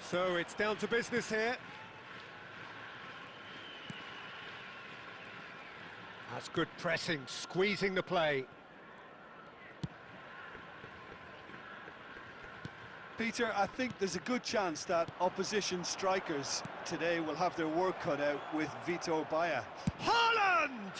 So it's down to business here. That's good pressing, squeezing the play. Peter, I think there's a good chance that opposition strikers today will have their work cut out with Vitor Baia. Haaland!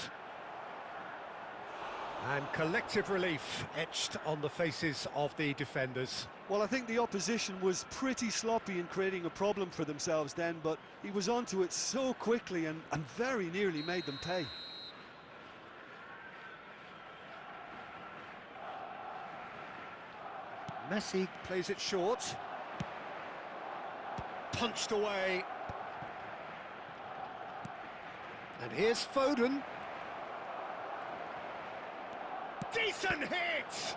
And collective relief etched on the faces of the defenders. Well, I think the opposition was pretty sloppy in creating a problem for themselves then, but he was onto it so quickly and very nearly made them pay. Messi plays it short. Punched away. And here's Foden. Decent hit!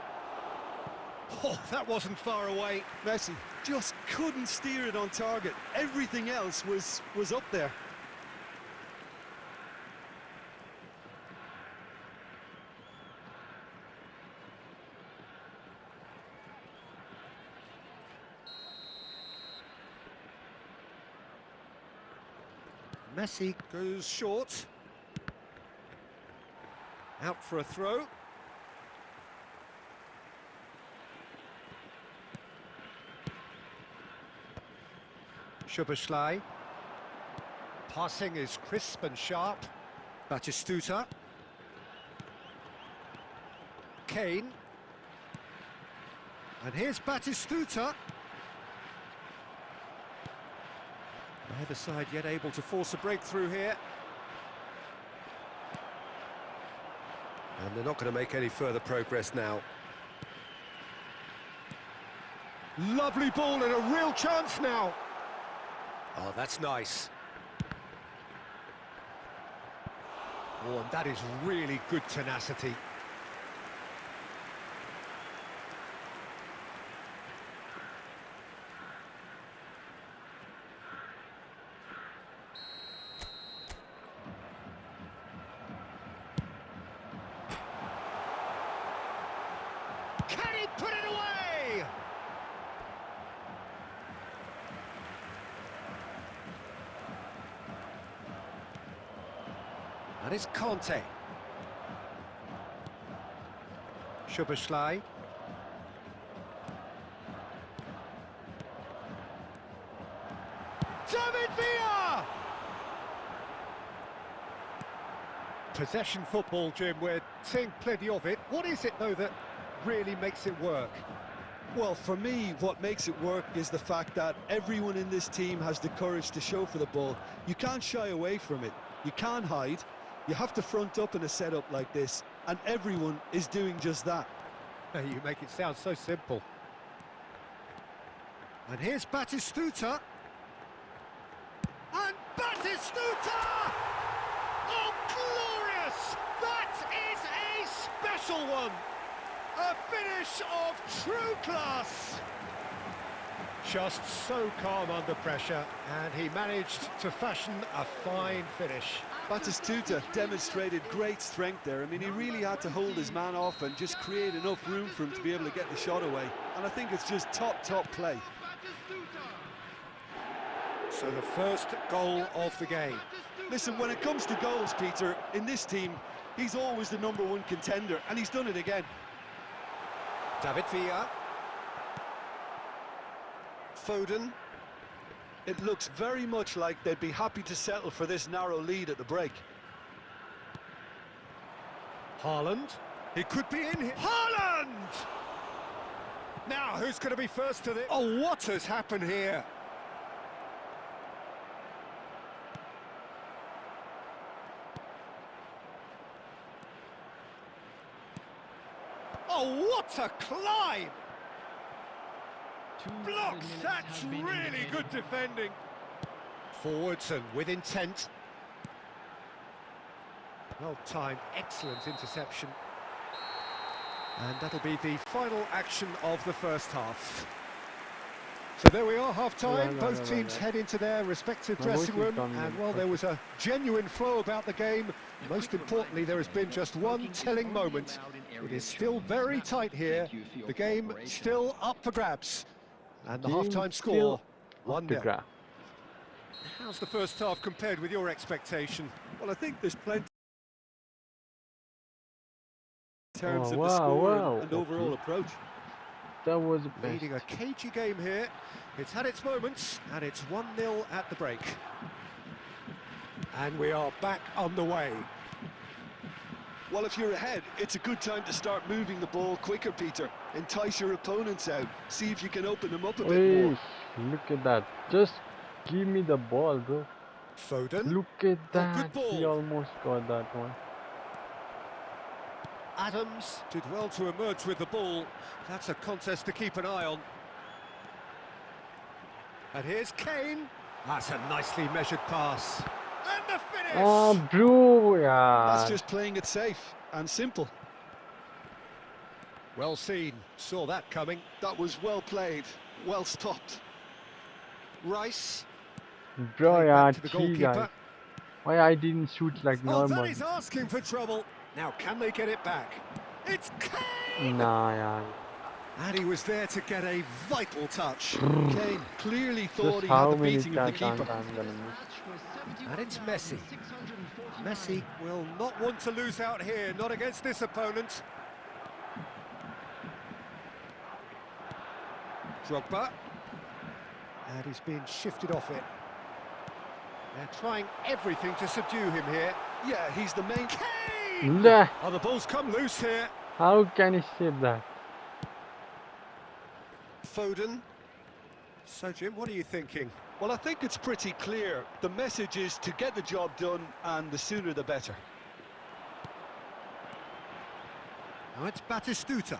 Oh, that wasn't far away. Messi just couldn't steer it on target. Everything else was up there. Messi goes short. Out for a throw. Szoboszlai. Passing is crisp and sharp. Batistuta. Kane. And here's Batistuta. Neither side yet able to force a breakthrough here. And they're not going to make any further progress now. Lovely ball and a real chance now. Oh, that's nice. Oh, and that is really good tenacity. Can he put it away? And it's Conte. Szoboszlai. David Villa! Possession football, Jim, we're seeing plenty of it. What is it, though, that really makes it work? Well, for me, what makes it work is the fact that everyone in this team has the courage to show for the ball. You can't shy away from it. You can't hide. You have to front up in a setup like this, and everyone is doing just that. You make it sound so simple. And here's Batistuta. And Batistuta! Oh, glorious! That is a special one! A finish of true class! Just so calm under pressure, and he managed to fashion a fine finish. Batistuta demonstrated great strength there. I mean, he really had to hold his man off and just create enough room for him to be able to get the shot away. And I think it's just top play. So the first goal of the game. Listen, when it comes to goals, Peter, in this team, he's always the #1 contender, and he's done it again. David Villa. Foden. It looks very much like they'd be happy to settle for this narrow lead at the break. Haaland. He could be in here. Haaland! Now, who's going to be first to this? Oh, what has happened here? Oh, what a climb! Blocks, that's really good defending. Forwards and with intent. Well timed, excellent interception. And that'll be the final action of the first half. So there we are, half-time. Both teams head into their respective dressing room. And while there was a genuine flow about the game, most importantly, there has been just one telling moment. It is still very tight here. The game still up for grabs. And the half-time score, 1-0. How's the first half compared with your expectation? Well, I think there's plenty in terms of the score and overall approach. That was the best. Leading a cagey game here. It's had its moments, and it's 1-0 at the break. And we are back on the way. Well, if you're ahead, it's a good time to start moving the ball quicker, Peter. Entice your opponents out. See if you can open them up a bit more. Look at that. Just give me the ball, bro. Foden. Look at that. Good ball. He almost got that one. Adams did well to emerge with the ball. That's a contest to keep an eye on. And here's Kane. That's a nicely measured pass. And the finish! Oh, bro, yeah. That's just playing it safe and simple. Well seen. Saw that coming. That was well played, well stopped. Rice. Bro, yeah, to the goalkeeper. Why I didn't shoot like Oh, normal? that is asking for trouble. Now, can they get it back? It's Kane! Nah, yeah. And he was there to get a vital touch. Kane clearly thought Just he had how the many beating of the times keeper. I'm gonna miss? And it's Messi. Messi will not want to lose out here, not against this opponent. Drogba. And he's being shifted off it. They're trying everything to subdue him here. Yeah, he's the main... Kane! Nah. Oh, the ball's come loose here. How can he save that? Foden. So, Jim, what are you thinking? Well, I think it's pretty clear. The message is to get the job done, and the sooner the better. Now it's Batistuta.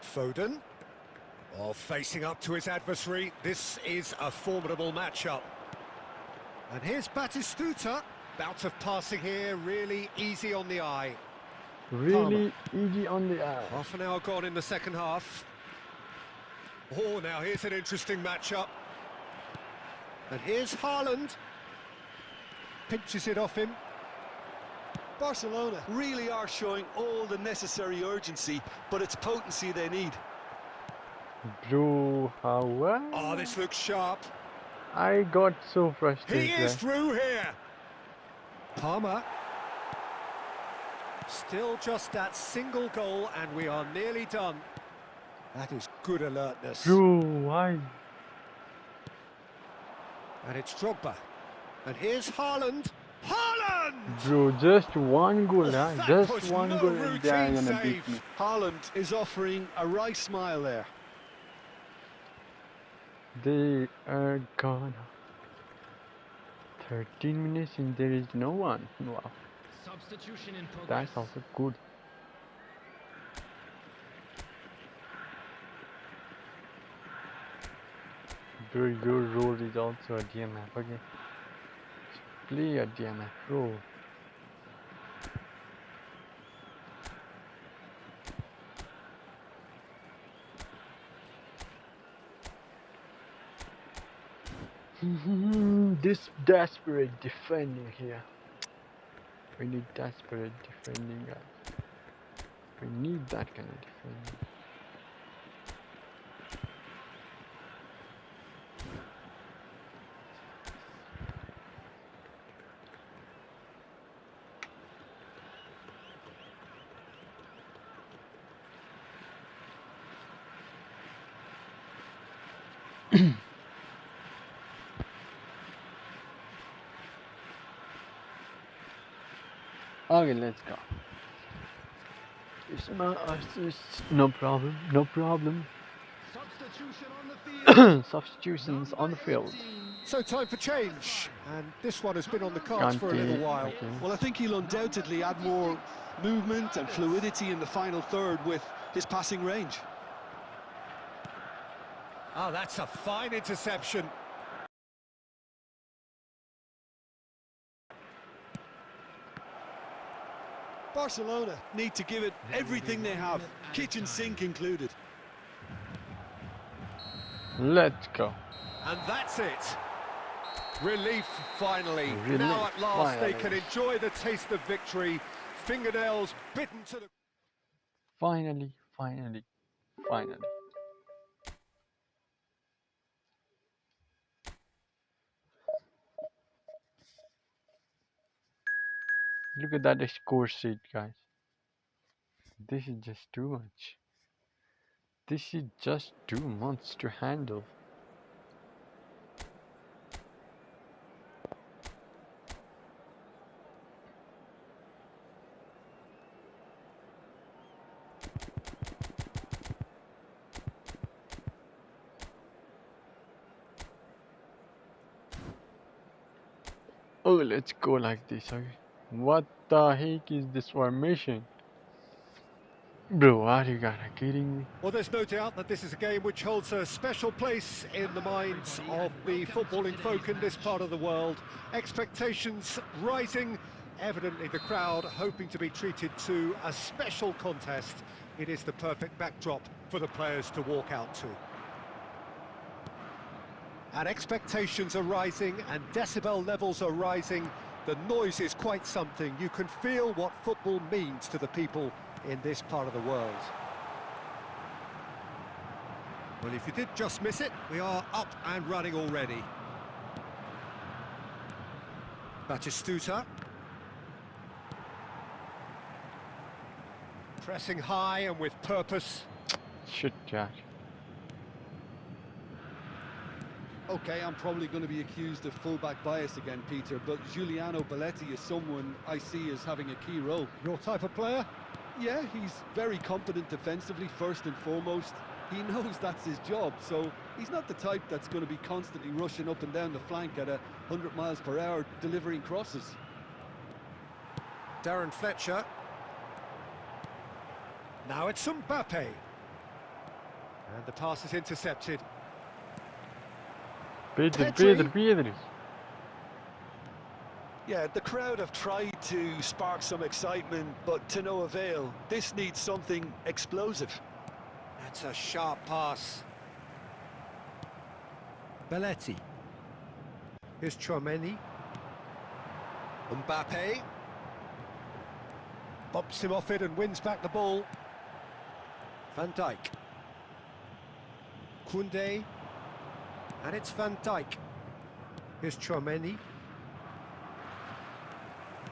Foden. Oh, facing up to his adversary. This is a formidable matchup. And here's Batistuta. Bout of passing here, really easy on the eye. Really easy on the eye. Half an hour gone in the second half. Oh, now here's an interesting matchup. And here's Haaland. Pinches it off him. Barcelona really are showing all the necessary urgency, but it's potency they need. Bro, how well? Oh, this looks sharp. I got so frustrated. He is through here. Palmer. Still just that single goal, and we are nearly done. That is good alertness. Bro, why? And it's Drogba. And here's Haaland. Haaland! Bro, just one goal, huh? That Just was one no goal and they are routine gonna beat save. me. Haaland is offering a wry smile there. They are gone. 13 minutes and there is no one. Wow. Substitution in progress. That's also good. Bro, your role is also a DMF, okay? Play a DMF role. This desperate defending here. We need desperate defending, guys. We need that kind of defending. Okay, let's go. It's my assist. No problem, no problem. Substitution on the field. Substitutions on the field. So time for change, and this one has been on the cards for a Kante, little while. okay. Well, I think he'll undoubtedly add more movement and fluidity in the final third with his passing range. Oh, that's a fine interception. Barcelona need to give it everything they have, kitchen sink included. Let's go. And that's it. Relief finally. Relief, Now at last they can finally. enjoy the taste of victory. Fingernails bitten to the... Finally, finally, finally. Look at that score sheet, guys. This is just too much. This is just too much to handle. Oh, let's go like this, okay? What the heck is this formation? Bro, are you gotta kidding me? Well, there's no doubt that this is a game which holds a special place in the minds of the footballing folk in this part of the world. Expectations rising, evidently the crowd hoping to be treated to a special contest. It is the perfect backdrop for the players to walk out to. And expectations are rising and decibel levels are rising. The noise is quite something. You can feel what football means to the people in this part of the world. Well, if you did just miss it, we are up and running already. Batistuta. Pressing high and with purpose. Shit, Jack. Okay, I'm probably going to be accused of fullback bias again, Peter, but Giuliano Belletti is someone I see as having a key role. Your type of player? Yeah, he's very competent defensively, first and foremost. He knows that's his job, so he's not the type that's going to be constantly rushing up and down the flank at 100 miles per hour, delivering crosses. Darren Fletcher. Now it's Mbappe. And the pass is intercepted. Pedro. Yeah, the crowd have tried to spark some excitement, but to no avail. This needs something explosive. That's a sharp pass. Belletti. Here's Chouameni. Mbappe. Bumps him off it and wins back the ball. Van Dijk. Koundé. And it's Van Dijk. Here's Chouameni.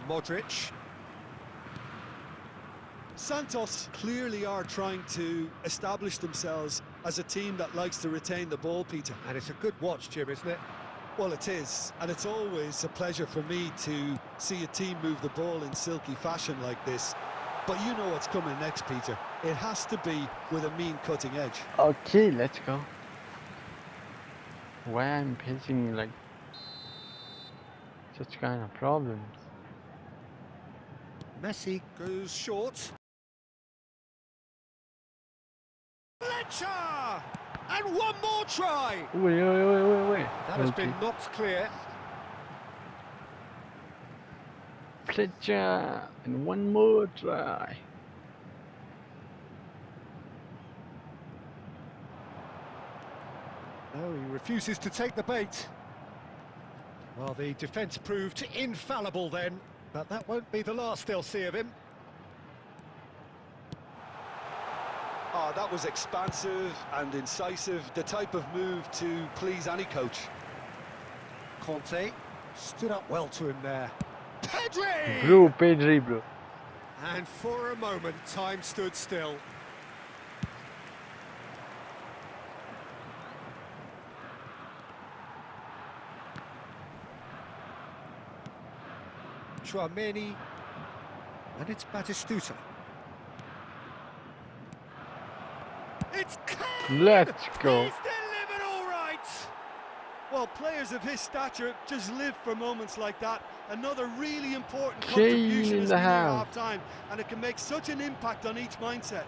Modric. Santos clearly are trying to establish themselves as a team that likes to retain the ball, Peter. And it's a good watch, Jim, isn't it? Well, it is, and it's always a pleasure for me to see a team move the ball in silky fashion like this. But you know what's coming next, Peter. It has to be with a mean cutting edge. Okay, let's go. Why I'm facing like such kind of problems? Messi goes short. Fletcher! And one more try! Wait. That has been knocked clear. Fletcher, and one more try. No, he refuses to take the bait. Well, the defence proved infallible then, but that won't be the last they'll see of him. Oh, that was expansive and incisive, the type of move to please any coach. Conte stood up well to him there. Pedri! Pedri, bro. And for a moment, time stood still. Chouameni, and it's Batistuta. It's Kane! Let's go. He's delivered all right! Well, players of his stature just live for moments like that. Another really important Kane contribution in as the we near house. half-time, and it can make such an impact on each mindset.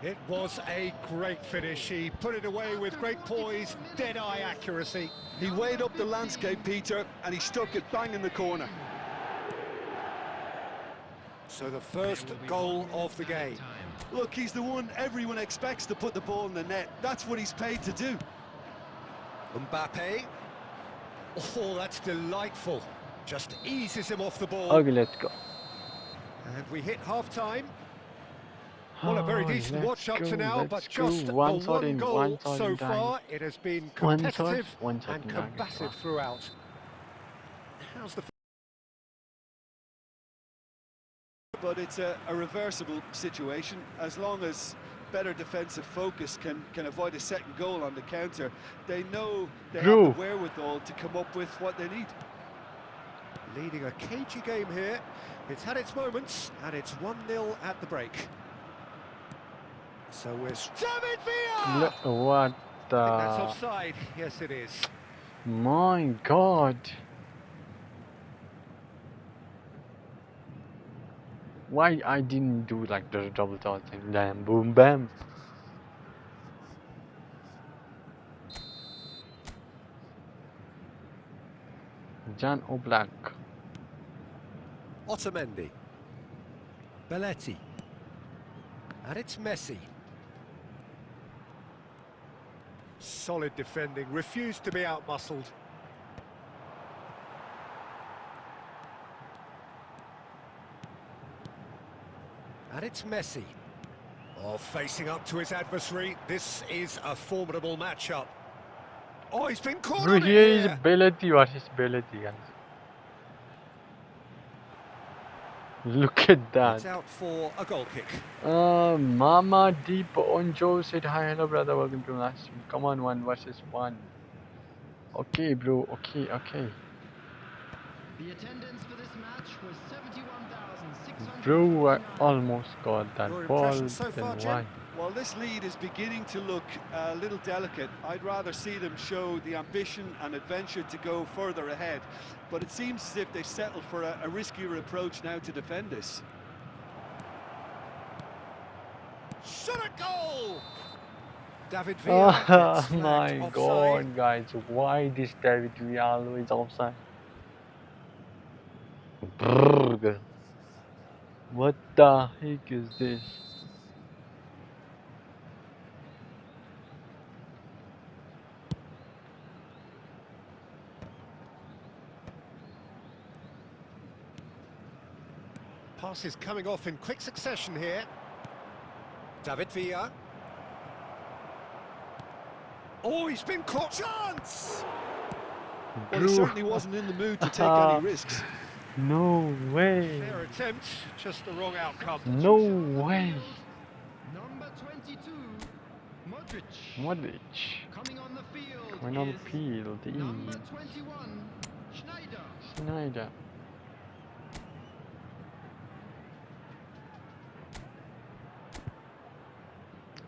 It was a great finish. He put it away with great poise, dead-eye accuracy. He weighed up the landscape, Peter, and he stuck it bang in the corner. So the first goal of the game. Look, he's the one everyone expects to put the ball in the net. That's what he's paid to do. Mbappe. Oh, that's delightful. Just eases him off the ball. Okay, let's go. And we hit half-time. Well, a very decent let's watch up go, to now, let's but go. just One a shot one in, goal one shot so in time. far. It has been One shot, competitive one shot and in time. combative throughout. How's the... But it's a reversible situation. As long as better defensive focus can avoid a second goal on the counter, they know they have the wherewithal to come up with what they need. Leading a cagey game here. It's had its moments, and it's 1-0 at the break. So we're... David Villa! Look, what I think that's the... offside. Yes, it is. My God. Why I didn't do like the double toss and bam, boom, bam. Jan Oblak. Otamendi. Belletti. And it's Messi. Solid defending, refused to be outmuscled. And it's Messi. Oh, facing up to his adversary. This is a formidable matchup. Oh, he's been caught Bro, on it here is here. Belletti versus Belletti, guys. Look at It's that. out for a goal kick. Mama Deep on Joe said hi, hello brother, welcome to last stream. Come on, 1 versus 1. Okay, bro. Okay. The attendance for this match was 71,600. Bro, I almost got that Your ball. impressions so far, Then Jim? why? Well, this lead is beginning to look a little delicate. I'd rather see them show the ambition and adventure to go further ahead. But it seems as if they settled for a riskier approach now to defend this. Shot a goal! David Villa Oh gets flagged my offside. God, guys, why this David we always offside? Brrr. What the heck is this? Passes coming off in quick succession here. David Villa. Oh, he's been caught. Chance! Well, he certainly wasn't in the mood to take any risks. No way. Fair attempt, just the wrong outcome. No way. Number 22, Modric. Modric. Coming on the field. Coming on the is field. Number 21, Schneider. Schneider.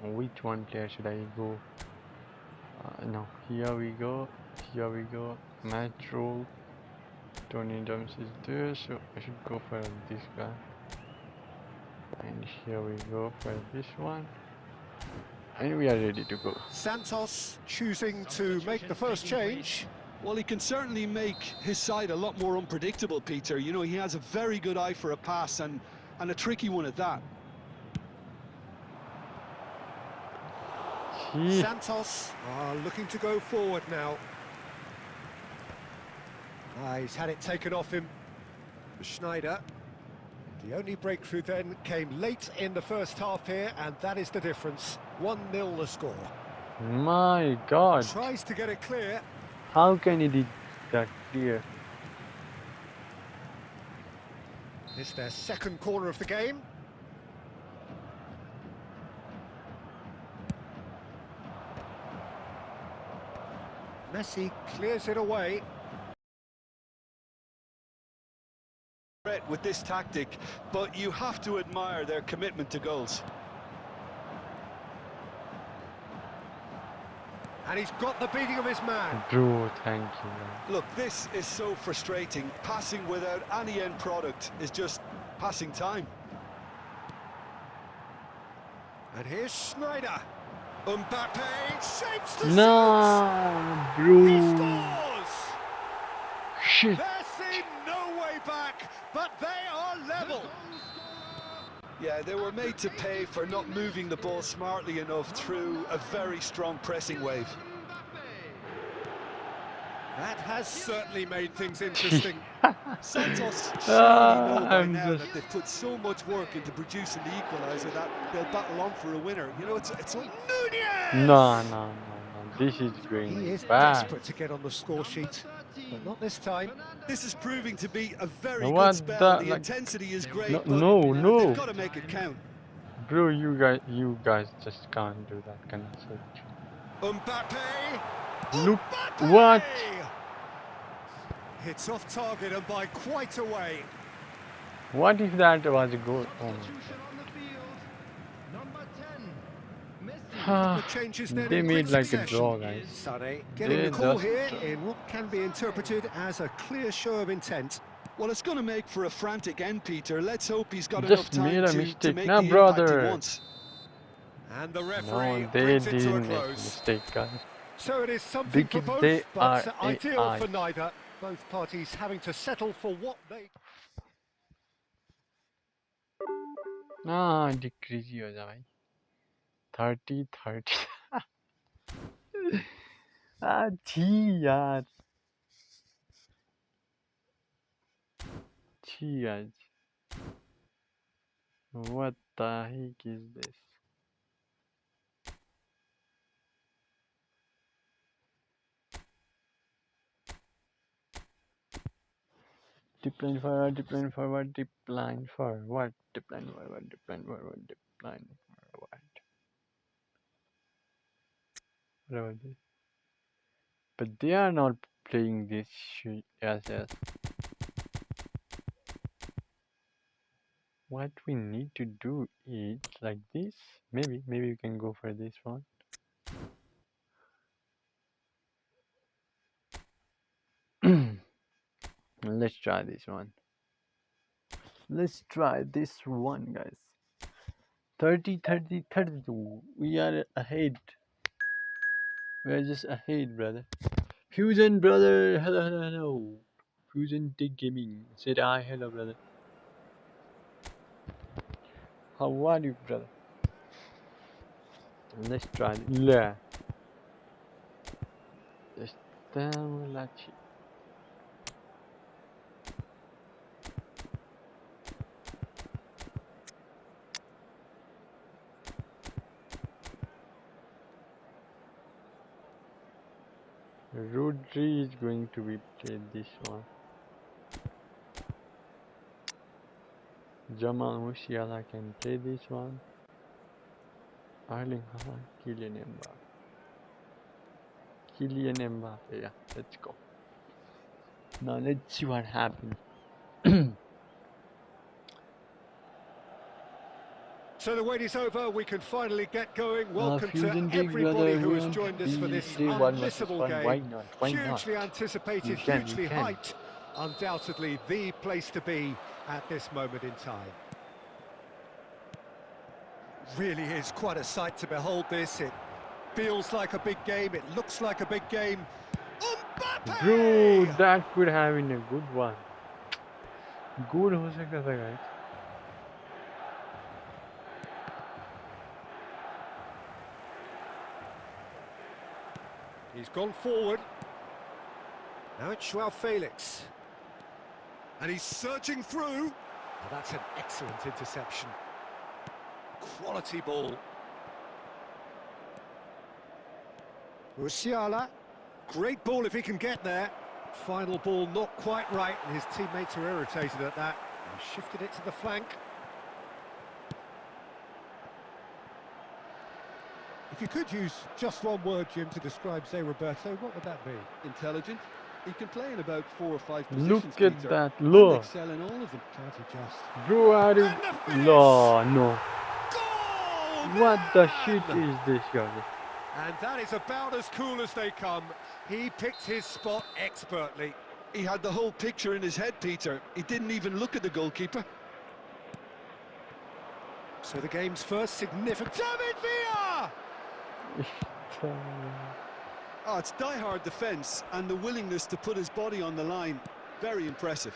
Which one player should I go? No, here we go. Match role. Tony Adams is there, so I should go for this guy. And here we go for this one. And we are ready to go. Santos choosing to make the first change. Well, he can certainly make his side a lot more unpredictable, Peter. You know, he has a very good eye for a pass and a tricky one at that. Santos are looking to go forward now. He's had it taken off him. Schneider. The only breakthrough then came late in the first half here, and that is the difference. 1-0 the score. My God. Tries to get it clear. How can he did that clear? It's their second corner of the game. Messi clears it away. with this tactic, but you have to admire their commitment to goals. And he's got the beating of his man. Bro, thank you, man. Look, this is so frustrating. Passing without any end product is just passing time. And here's Schneider. Mbappe shapes the No, He bro. scores! Shit. There seemed no way back, but they are level. Yeah, they were made to pay for not moving the ball smartly enough through a very strong pressing wave. That has certainly made things interesting. Santos surely know by I'm now just... that they've put so much work into producing the equaliser that they'll battle on for a winner. You know, it's Nunez! No. This is He going is bad. desperate to get on the score sheet, but not this time. This is proving to be a very What good spell. the, The like, intensity is great, no, but they've no. got to make it count. Bro, you guys just can't do that kind of shit. Mbappe! Look, Mbappe! what? Hits off target and by quite a way. What if that was a goal? Oh my The god. changes then They in made quick like a succession. draw, guys. Sané getting They the call just here in what can be interpreted as a clear show of intent. Well, it's going to make for a frantic end, Peter. Let's hope he's got enough Just time made a to mistake, make nah, the impact he brother. wants. And the No, referee they brings it to a didn't make a close. mistake, guys. So it is something for Because both, they but are ideal AI. for neither. Both parties having to settle for what they... हाँ decrease ही हो जा भाई 30 छी यार what the heck is this dipline forward dipline forward dipline forward dipline forward dipline forward dipline forward whatever this but they are not playing this shit yes what we need to do is like this maybe we can go for this one let's try this one guys 32 we are ahead we're just ahead brother Fusion brother hello Fusion Tech Gaming said hi hello brother how are you brother let's try this yeah Estamulachi Rodri is going to be played this one Jamal Musiala can play this one Erling Haaland Kylian Mbappe yeah let's go now let's see what happens So the wait is over, we can finally get going. Welcome to Fusion Tech everybody brother who has won't joined us for be this play 1 versus unmissable 1 game. why not Hugely anticipated, You can. hugely hyped. Undoubtedly the place to be at this moment in time. Really is quite a sight to behold this. It feels like a big game, it looks like a big game. Mbappe! Bro, that could have been a good one. Good हो सकता था guys. He's gone forward. Now it's Joao Felix. And he's searching through. Oh, that's an excellent interception. Quality ball. Musiala. Great ball if he can get there. Final ball not quite right, and his teammates are irritated at that. He shifted it to the flank. If you could use just one word, Jim, to describe Zé Roberto, what would that be? Intelligent. He can play in about 4 or 5 Look positions, at Peter, that. and Look. excel in all of them. Can't adjust. Bro, how do... And the finish! No, no. Goal, What the man! shit is this, guys? And that is about as cool as they come. He picked his spot expertly. He had the whole picture in his head, Peter. He didn't even look at the goalkeeper. So the game's first significant... David Villa! Oh, it's die-hard defence and the willingness to put his body on the line. Very impressive.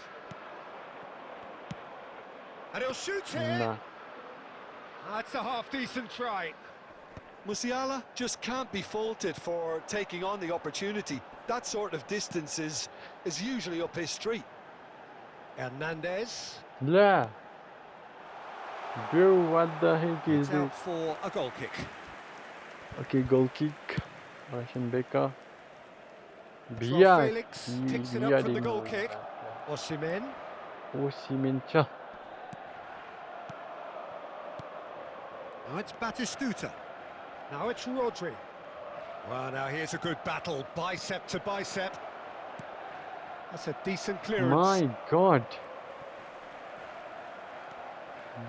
And he'll shoot here. Nah. That's a half-decent try. Musiala just can't be faulted for taking on the opportunity. That sort of distance is usually up his street. Hernandez. Yeah. Bro, what the heck is It's this? out for a goal kick. Okay, goal kick. Russian Becker. Joao Felix picks it up from the goal kick. Osimhen. Osimhen. Tiens. Now it's Batistuta. Now it's Rodri. Well, now here's a good battle, bicep to bicep. That's a decent clearance. My God.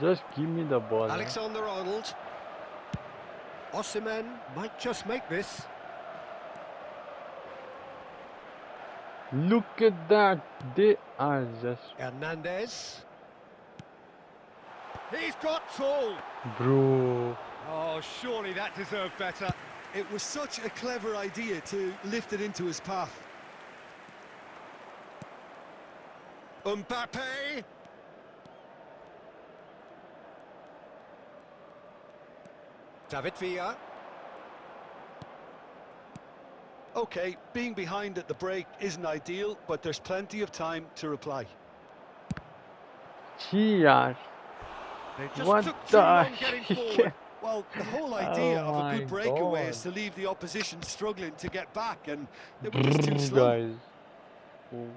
Just give me the ball. Alexander-Arnold. Osimhen might just make this. Look at that. They are just... Hernandez. He's got tall. Bro. Oh, surely that deserved better. It was such a clever idea to lift it into his path. Mbappe. David Villa. Okay, being behind at the break isn't ideal, but there's plenty of time to reply. Gee, yaar. They just What took too the long getting heck? forward. Well, the whole idea Oh of a my good breakaway God. is to leave the opposition struggling to get back, and they were just too slow. Guys.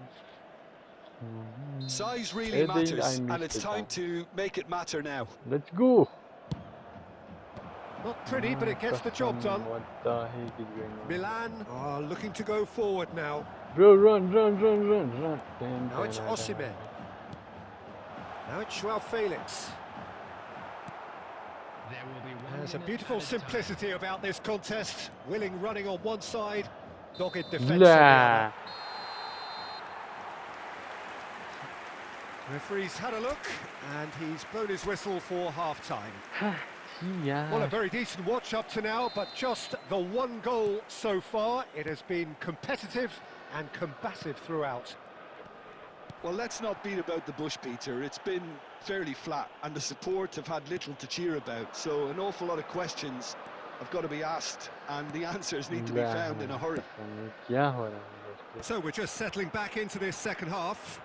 Size really I think I matters, and missed it's it time now. to make it matter now. Let's go. Not pretty, but it gets the job done. What the heck is going on? Milan are looking to go forward now. Bro, run, run, run, run, run. Damn, Now it's Osimhen. Now it's Joao Felix. There will be one There's a minute beautiful added time. simplicity about this contest. Willing running on one side, dogged defence on the Blah. other. Referee's had a look, and he's blown his whistle for half-time. Yeah. Well, a very decent watch up to now, but just the one goal so far. It has been competitive and combative throughout. Well, let's not beat about the bush, Peter. It's been fairly flat, and the support have had little to cheer about. So an awful lot of questions have got to be asked, and the answers need to be found in a hurry. क्या हो रहा है दोस्तों? So we're just settling back into this second half.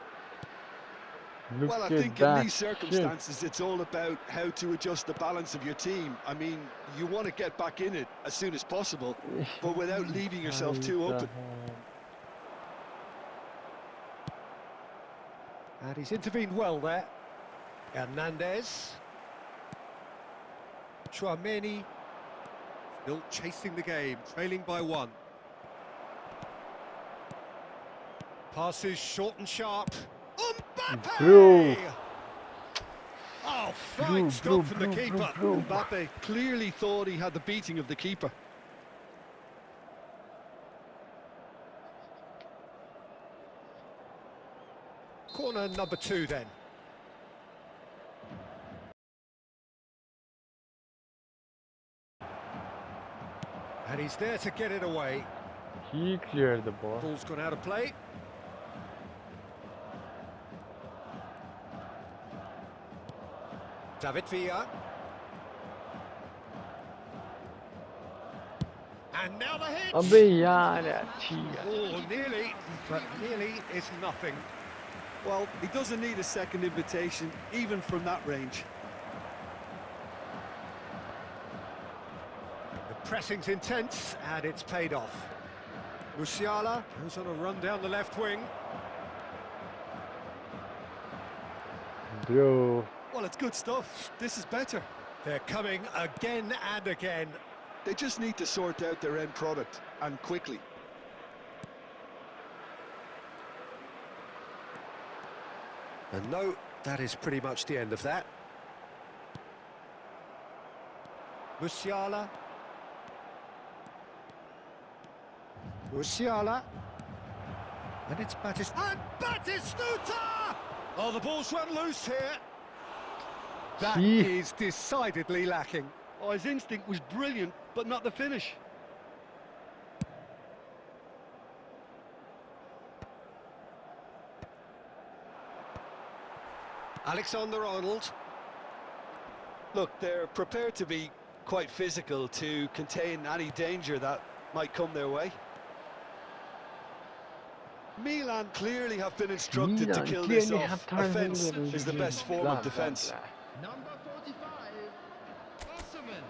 Look Well, I at think in that these circumstances, it's all about how to adjust the balance of your team. I mean, you want to get back in it as soon as possible, but without leaving yourself too open. And he's intervened well there. Hernandez. Chouameni. Still chasing the game, trailing by one. Passes short and sharp. Mbappe! Bro. Oh, fine stop from the keeper. Mbappe clearly thought he had the beating of the keeper. Corner number 2 then. And he's there to get it away. He cleared the ball. Ball's gone out of play. David Villa. And now the hit! अबे यार अच्छी यार. Oh, nearly, but nearly is nothing. Well, he doesn't need a second invitation, even from that range. The pressing's intense, and it's paid off. Musiala goes on a run down the left wing. Bro. Well, it's good stuff. This is better. They're coming again and again. They just need to sort out their end product, and quickly. And no, that is pretty much the end of that. Musiala. Musiala. And it's Batistuta. And Batistuta! Oh, the ball's run loose here. That Gee. is decidedly lacking. Oh, his instinct was brilliant, but not the finish. Alexander-Arnold. Look, they're prepared to be quite physical to contain any danger that might come their way. Milan clearly have been instructed to kill this off. Offence is the best form of defence. Number 45, Osman.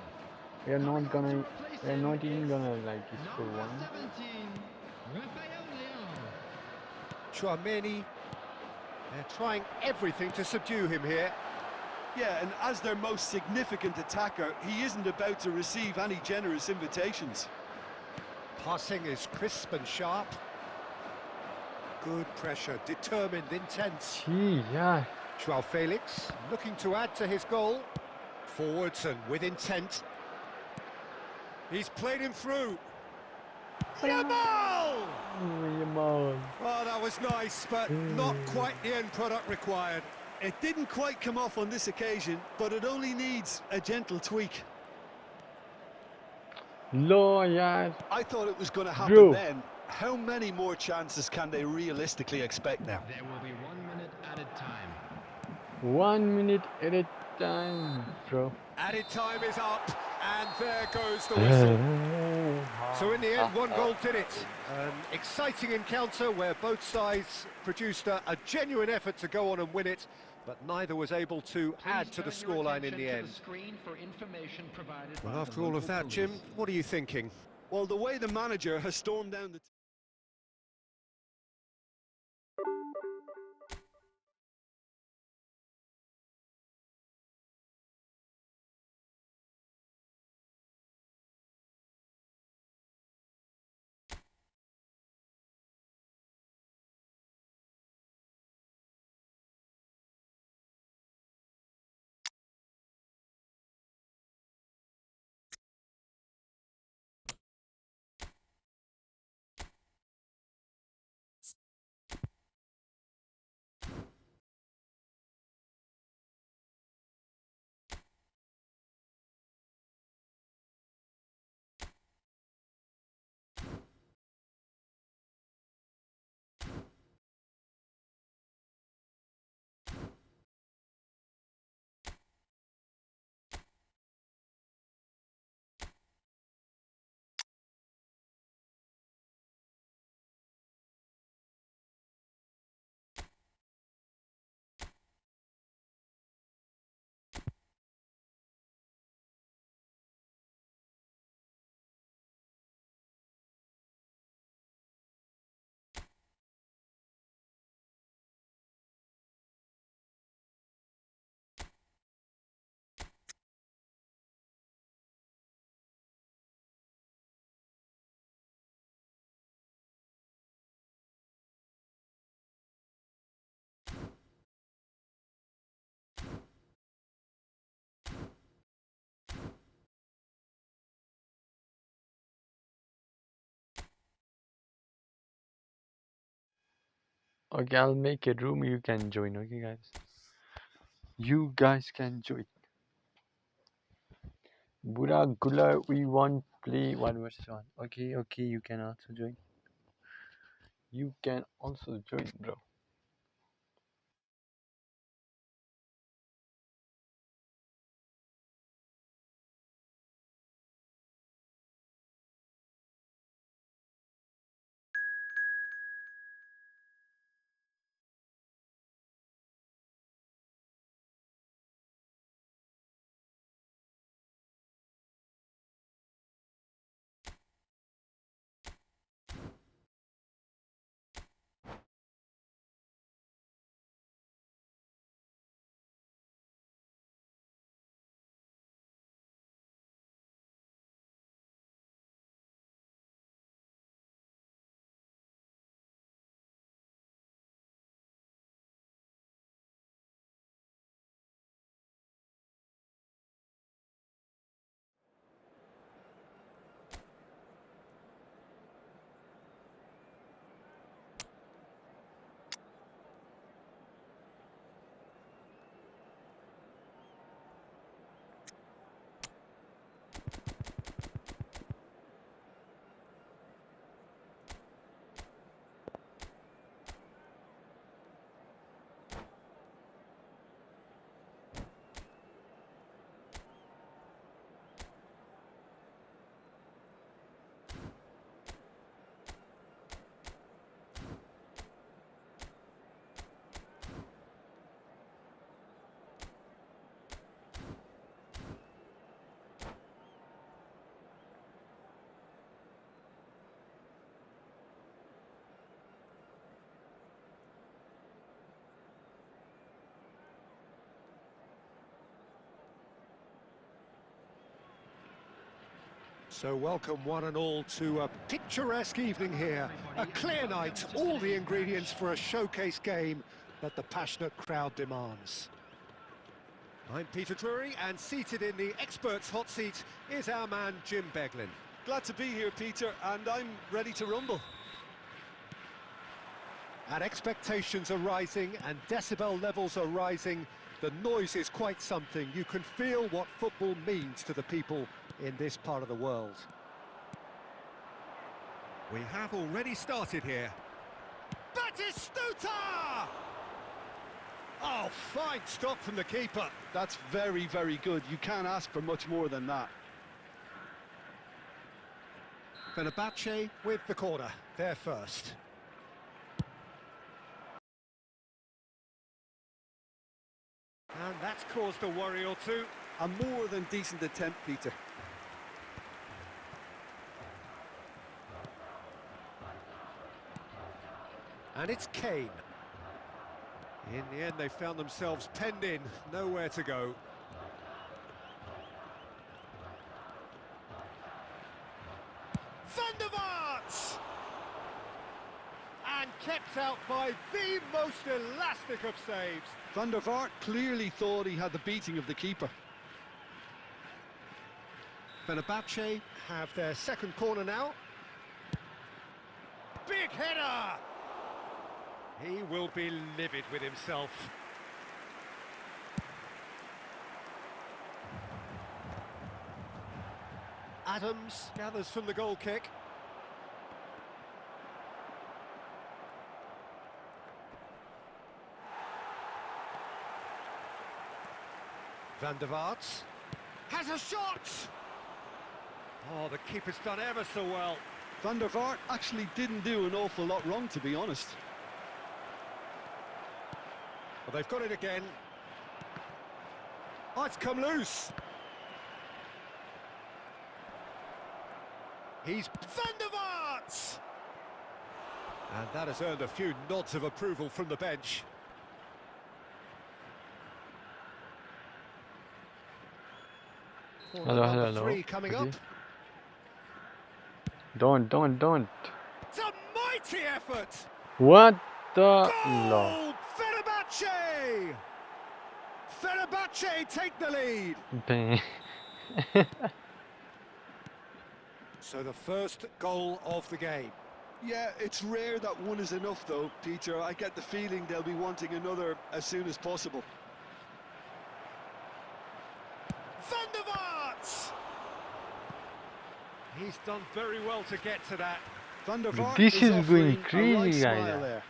We are not gonna. We are not even gonna like score Number one. 17, Raphael Leão. Chouameni. They're trying everything to subdue him here. Yeah, and as their most significant attacker, he isn't about to receive any generous invitations. Passing is crisp and sharp. Good pressure, determined, intense. Gee, yeah. Joao Felix looking to add to his goal. Forwards and with intent. He's played him through. Yamal! Oh, that was nice, but not quite the end product required. It didn't quite come off on this occasion, but it only needs a gentle tweak. Low, yeah. I thought it was going to happen Bro. then. How many more chances can they realistically expect now? There will be 1 minute added time. 1 minute at a time, bro. Added time is up, and there goes the whistle. So in the end, one goal did it. An exciting encounter where both sides produced a genuine effort to go on and win it, but neither was able to add to the scoreline in the end. Well, after all of that, Jim, what are you thinking? Well, the way the manager has stormed down the... Okay, I'll make a room. You can join. Okay, guys. You guys can join. Buddha Gula, we want play 1v1. Okay, okay, you can also join. You can also join, bro. So welcome one and all to a picturesque evening here. A clear night, all the ingredients for a showcase game that the passionate crowd demands. I'm Peter Drury, and seated in the experts' hot seat is our man Jim Beglin. Glad to be here, Peter, and I'm ready to rumble. And expectations are rising and decibel levels are rising. The noise is quite something. You can feel what football means to the people in this part of the world. We have already started here. Batistuta! Oh, fine stop from the keeper. That's very, very good. You can't ask for much more than that. Fenerbahce with the corner. They're first. And that's caused a worry or two. A more than decent attempt, Peter. And it's Kane. In the end, they found themselves penned in, nowhere to go. Van der Vaart! And kept out by the most elastic of saves. Van der Vaart clearly thought he had the beating of the keeper. Fenerbahce have their second corner now. Big header! He will be livid with himself. Adams gathers from the goal kick. Van der Vaart has a shot! Oh, the keeper's done ever so well. Van der Vaart actually didn't do an awful lot wrong, to be honest. Well, they've got it again. Oh, it's come loose. He's Van der Vaart! And that has earned a few nods of approval from the bench. Hello, hello, hello. Three coming up. Don't. It's a mighty effort! What the Goal! law? Fenerbahce! Fenerbahce take the lead! Bang. So the first goal of the game. Yeah, it's rare that one is enough, though, Peter. I get the feeling they'll be wanting another as soon as possible. Van der Vaart! He's done very well to get to that. Van der Vaart This is going offering a crazy, right guys. smile there.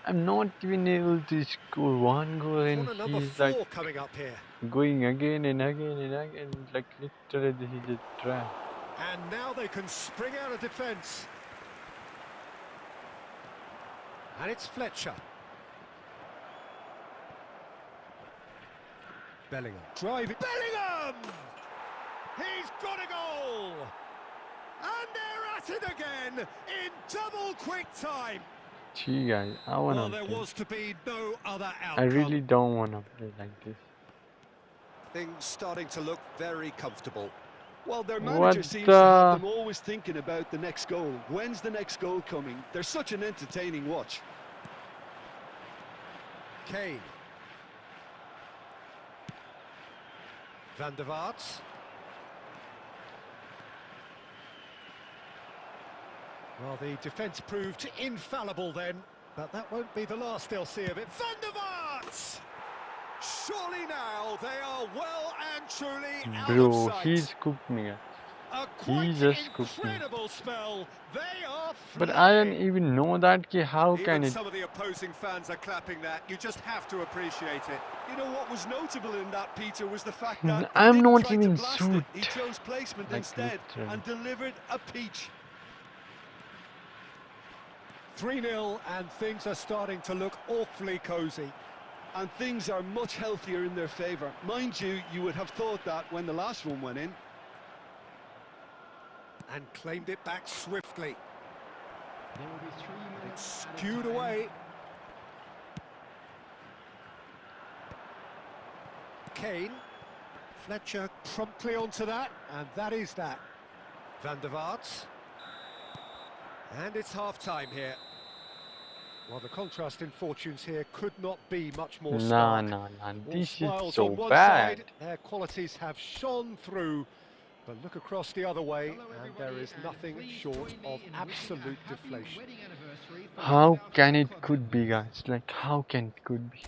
I'm not even able to score one goal and Corner number he's 4 like coming up here. going again and again and again, like literally he just tried. And now they can spring out of defence. And it's Fletcher. Bellingham. Driving. Bellingham! He's got a goal! And they're at it again in double quick time. Gee guys, I wanna Well, there play. was to be no other I outcome. really don't wanna play like this. Things starting to look very comfortable. Well, their What manager seems to have the- them always thinking about the next goal. When's the next goal coming? They're such an entertaining watch. Kane. Van der Vaart. Well, the defence proved infallible then, but that won't be the last they'll see of it. Van der Vaart! Surely now they are well and truly out of Bro, sight. he's cooked me, guys. A quite just cooked me. incredible spell. They are But I don't flying. even know that ki how Even can it. some of the opposing fans are clapping that. You just have to appreciate it. You know what was notable in that, Peter, was the fact that I'm he didn't not try even to blast shoot. it. He chose placement Like instead literally. and delivered a peach. 3-0 and things are starting to look awfully cosy. And things are much healthier in their favour. Mind you, you would have thought that when the last one went in. And claimed it back swiftly. There will be 3 minutes added Skewed time. away. Kane. Fletcher promptly onto that, and that is that. Van der Vaart. And it's half-time here. Well, the contrast in fortunes here could not be much more stark. Nah. All This is smiles so on one bad. side, their qualities have shone through. But look across the other way, and there is nothing short of absolute deflation. How can it could be, guys? Like, how can it could be?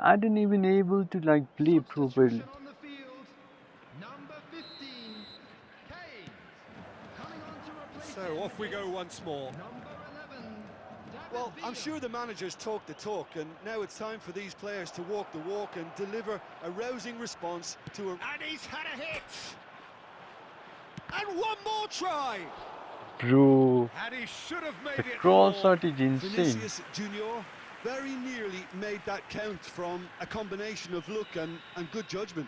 I didn't even able to like play properly. So off we go once more. Well, I'm sure the managers talk the talk, and now it's time for these players to walk the walk and deliver a rousing response to a... And he's had a hit! And one more try! Bro, And he should have made the it cross four. out is insane. Vinicius Junior very nearly made that count from a combination of luck and good judgment.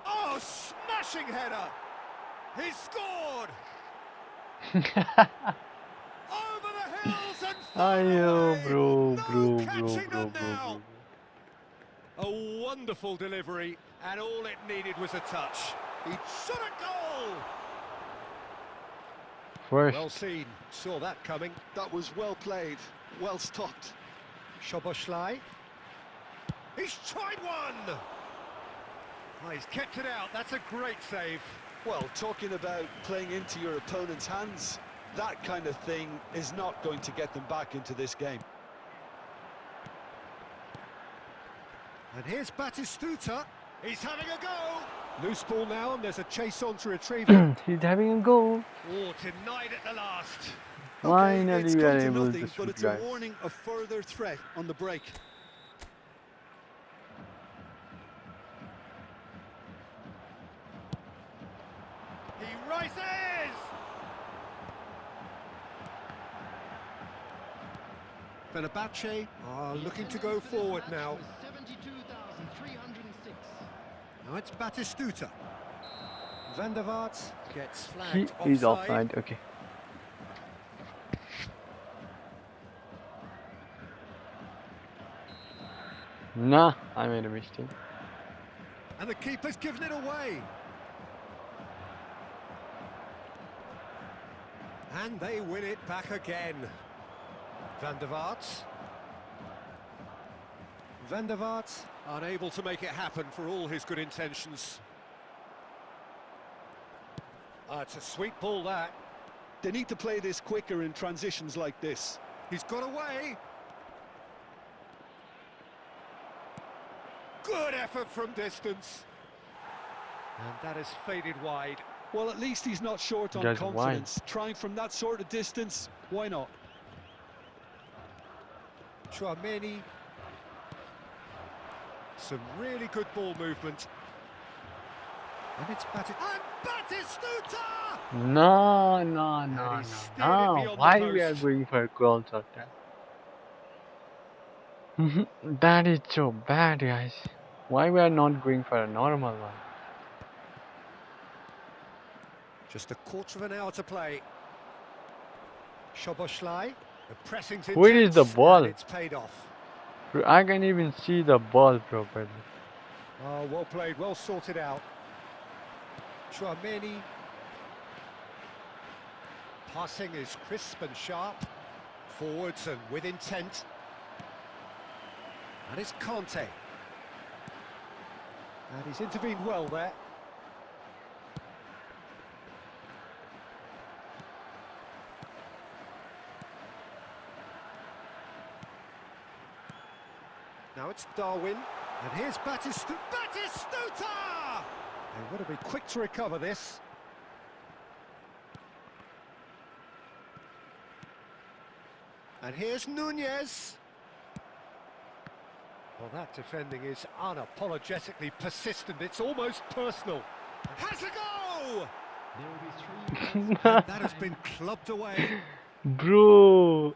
Oh, smashing header! He scored! Over the hills and far away! No catching them now! A wonderful delivery, and all it needed was a touch. He shot a goal! First, Well seen, saw that coming. That was well played, well stopped. Szoboszlai. He's tried one! Oh, he's kept it out, that's a great save. Well, talking about playing into your opponent's hands, that kind of thing is not going to get them back into this game. And here's Batistuta. He's having a go. Loose ball now, and there's a chase on to retrieve it. he's having a goal. Oh, denied at the last. Finally, it's we come are to able nothing, to but shoot, it's guys. a warning of further threat on the break. He rises! Fenerbahce are looking to go forward now. Now it's Batistuta. Van der Vaart gets He flagged is offside. offside. Okay. Nah, I made a mistake. And the keeper's given it away. And they win it back again. Van der Vaart. Van der Vaart unable to make it happen for all his good intentions. It's a sweet ball, that. They need to play this quicker in transitions like this. He's got away. Good effort from distance. And that is faded wide. Well, at least he's not short on That's confidence. Trying from that sort of distance, why not? Chouameni. Some really good ball movement. And it's Batistuta! No. And he steered it beyond the Why we are post. going for goals out there? That is so bad, guys. Why we are not going for a normal one? Just a quarter of an hour to play. Szoboszlai. The pressing's intense. Where is the ball? And it's paid off. Bro, I can even see the ball properly. Oh, well played, well sorted out. Chouameni. Passing is crisp and sharp. Forwards and with intent. And it's Conte. And he's intervened well there. Now it's Darwin. And here's Batistuta! They've got to be quick to recover this. And here's Nunez. Well, that defending is unapologetically persistent. It's almost personal. Has a go! There will be 3 minutes. And that has been clubbed away. Bro,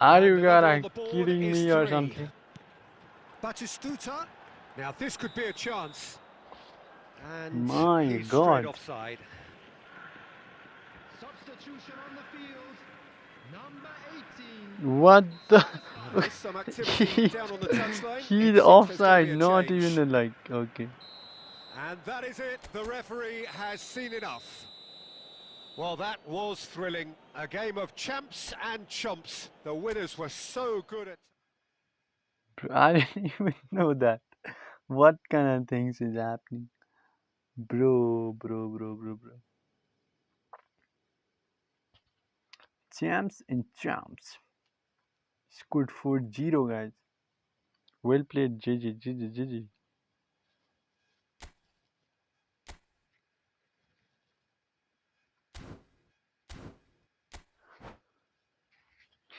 are And you the number on gonna the board kidding is me or 3. something? Batistuta. Now this could be a chance. And My he's God. straight offside. Substitution on the field. Number 18. What the? There is some activity down on the touchline. He's It seems there's offside, gonna be a not change. even like, okay. And that is it. The referee has seen enough. Well, that was thrilling. A game of champs and chumps. The winners were so good at... Bro, I didn't even know that. What kind of things is happening? Bro. Champs and chumps. Scored 4-0, guys. Well played, GG.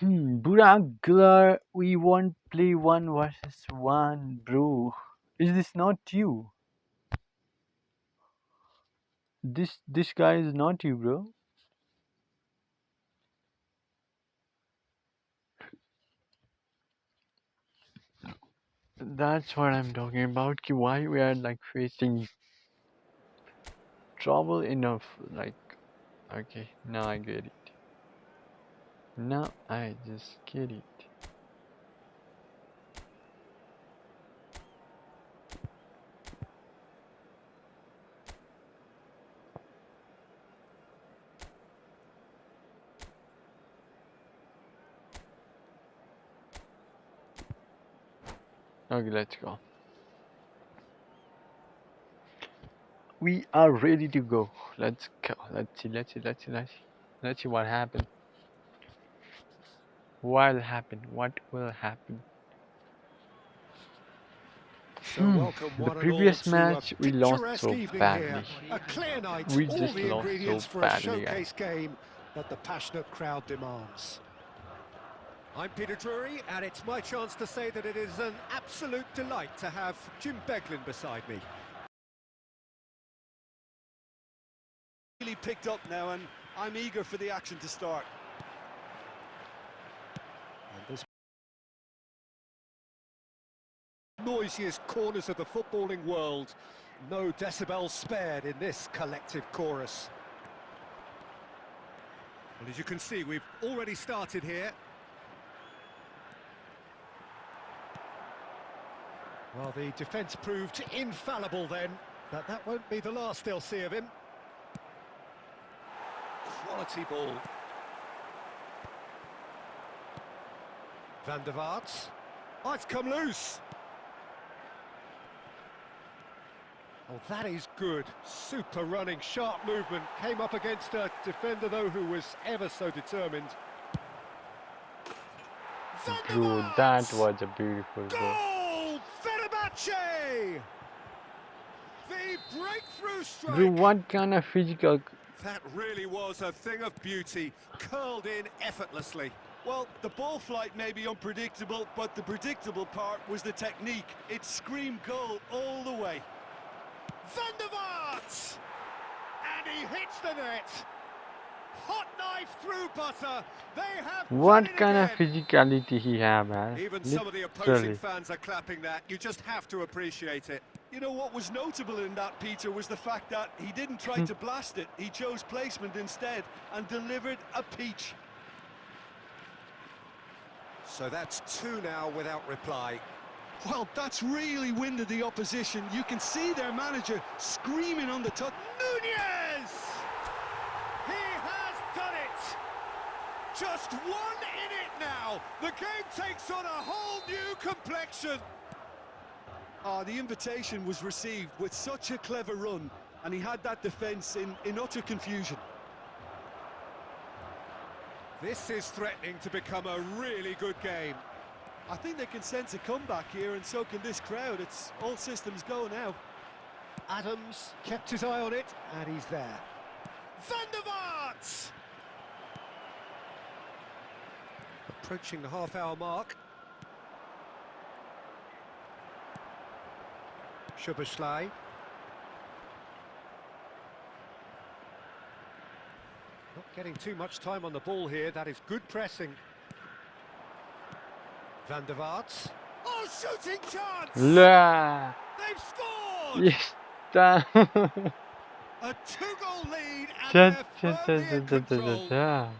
Burak, we won't play 1 versus 1, bro. Is this not you? This guy is not you, bro. That's what I'm talking about. Ki why we are like facing trouble enough. Like, okay, now I get it. Now I just get it. Okay, let's go. We are ready to go. Let's go. Let's see what happened. What'll happen? What will happen? So welcome The one and all previous to match a we lost picturesque so evening badly. here. A clear night, We all just the lost ingredients so for a badly, guys. showcase game that the passionate crowd demands. I'm Peter Drury, and it's my chance to say that it is an absolute delight to have Jim Beglin beside me. Really picked up now, and I'm eager for the action to start. And this noisiest corners of the footballing world. No decibels spared in this collective chorus. Well, as you can see, we've already started here. Well, the defence proved infallible then, but that won't be the last they'll see of him. Quality ball. Van der Vaart. Oh, it's come loose. Oh, that is good. Super running, sharp movement. Came up against a defender, though, who was ever so determined. Bro, that was a beautiful goal. Goal! Fenerbahce! The breakthrough strike! Bro, what kind of physical... That really was a thing of beauty, curled in effortlessly. Well, the ball flight may be unpredictable, but the predictable part was the technique. It screamed goal all the way. Van der Vaart! And he hits the net. Hot knife through butter. They have What done it kind of again. physicality he have, man? Even some of the opposing Literally. fans are clapping that. You just have to appreciate it. You know what was notable in that, Peter, was the fact that he didn't try to blast it. He chose placement instead and delivered a peach. So that's 2 now without reply. Well, that's really winded the opposition. You can see their manager screaming on the touch. Nunez! He has done it! Just 1 in it now. The game takes on a whole new complexion. The invitation was received with such a clever run, and he had that defence in utter confusion. This is threatening to become a really good game. I think they can sense a comeback here, and so can this crowd. It's all systems go now. Adams kept his eye on it, and he's there. Van der Vaart! The Approaching the half-hour mark. Szoboszlai. Not getting too much time on the ball here. That is good pressing. Van der Vaart. Oh, shooting chance! Yeah. They've scored! Yes. Damn. A two-goal lead and they're firmly in control. Yeah.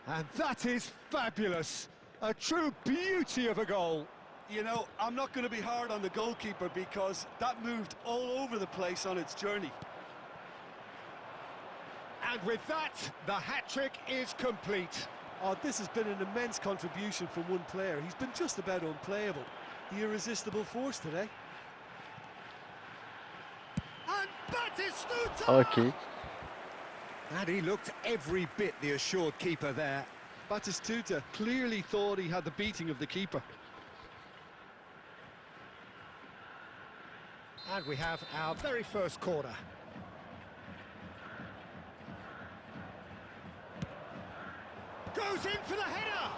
And that is fabulous. A true beauty of a goal. You know, I'm not going to be hard on the goalkeeper because that moved all over the place on its journey. And with that, the hat-trick is complete. Oh, this has been an immense contribution from one player. He's been just about unplayable. The irresistible force today. And Batistuta! Okay. And he looked every bit the assured keeper there. Batistuta clearly thought he had the beating of the keeper. And we have our very first corner. Goes in for the header!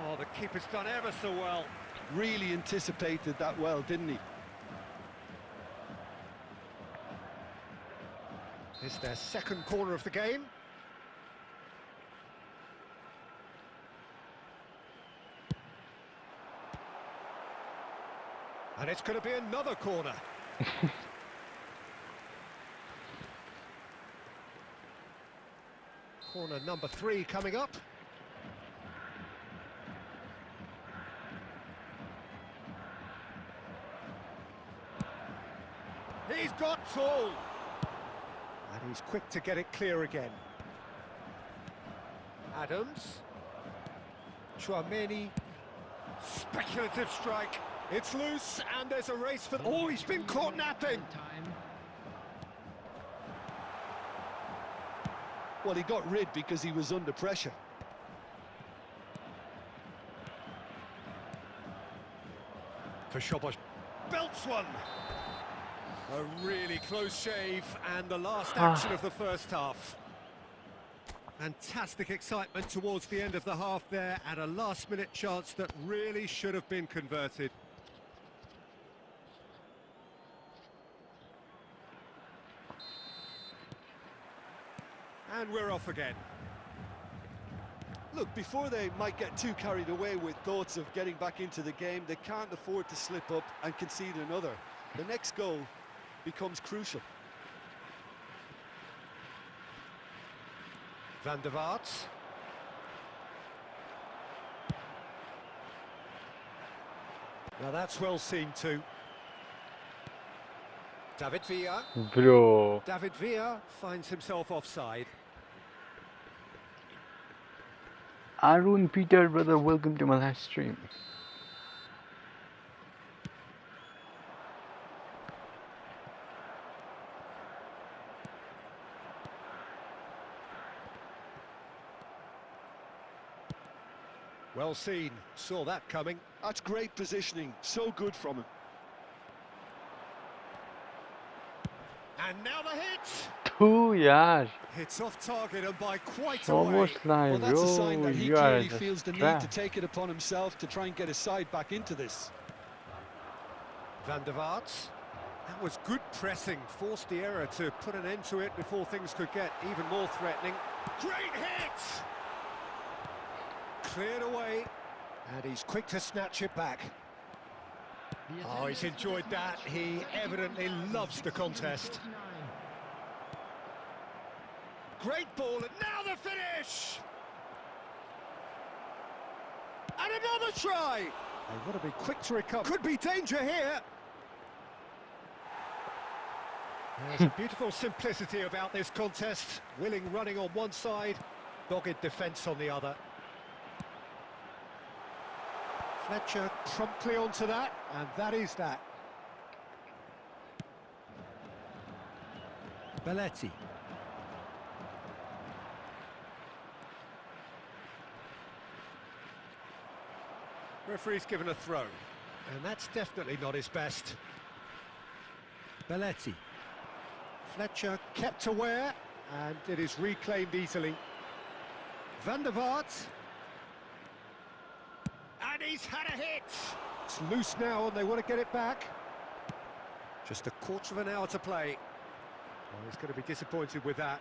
Oh, the keeper's done ever so well. Really anticipated that well, didn't he? It's their second corner of the game. And it's going to be another corner. Corner number 3 coming up. He's got full. And he's quick to get it clear again. Adams. Chouameni. Speculative strike. It's loose and there's a race for... Oh, he's been caught napping. Well, he got rid because he was under pressure. For Szoboszlai. Belts one. A really close shave and the last action of the first half. Fantastic excitement towards the end of the half there and a last-minute chance that really should have been converted. And we're off again. Look, before they might get too carried away with thoughts of getting back into the game, they can't afford to slip up and concede another. The next goal becomes crucial. Van der Vaart. Now that's well seen too. David Villa. Bro. David Villa finds himself offside. Arun Peter, brother, welcome to my live stream. Well seen, saw that coming. That's great positioning, so good from him. And now the hit! 2 yaar. It's off target and by quite a way. Almost like, Well, that's a sign that he you are clearly just feels the need trash. to take it upon himself to try and get his side back into this. Van der Vaart. That was good pressing, forced the error to put an end to it before things could get even more threatening. Great hit! Cleared away, and he's quick to snatch it back. Oh, he's enjoyed that. He evidently loves the contest. Great ball, and now the finish! And another try! They've got to be quick to recover. Could be danger here. There's a beautiful simplicity about this contest. Willing running on one side, dogged defence on the other. Fletcher promptly onto that, and that is that. Belletti. Referee's given a throw, and that's definitely not his best. Belletti. Fletcher kept aware, and it is reclaimed easily. Van der Vaart. And he's had a hit. It's loose now and they want to get it back. Just a quarter of an hour to play. Well, he's going to be disappointed with that.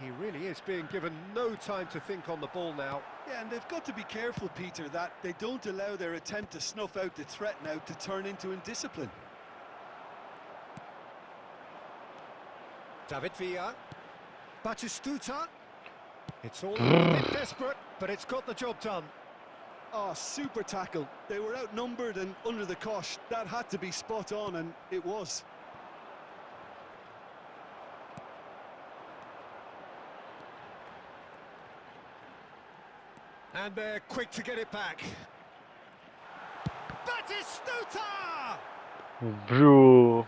He really is being given no time to think on the ball now. Yeah, and they've got to be careful, Peter, that they don't allow their attempt to snuff out the threat now to turn into indiscipline. David Villa. Batistuta. It's all a bit desperate, but it's got the job done. Oh, super tackle. They were outnumbered and under the cosh. That had to be spot on, and it was. And they're quick to get it back. Batistuta! Bro.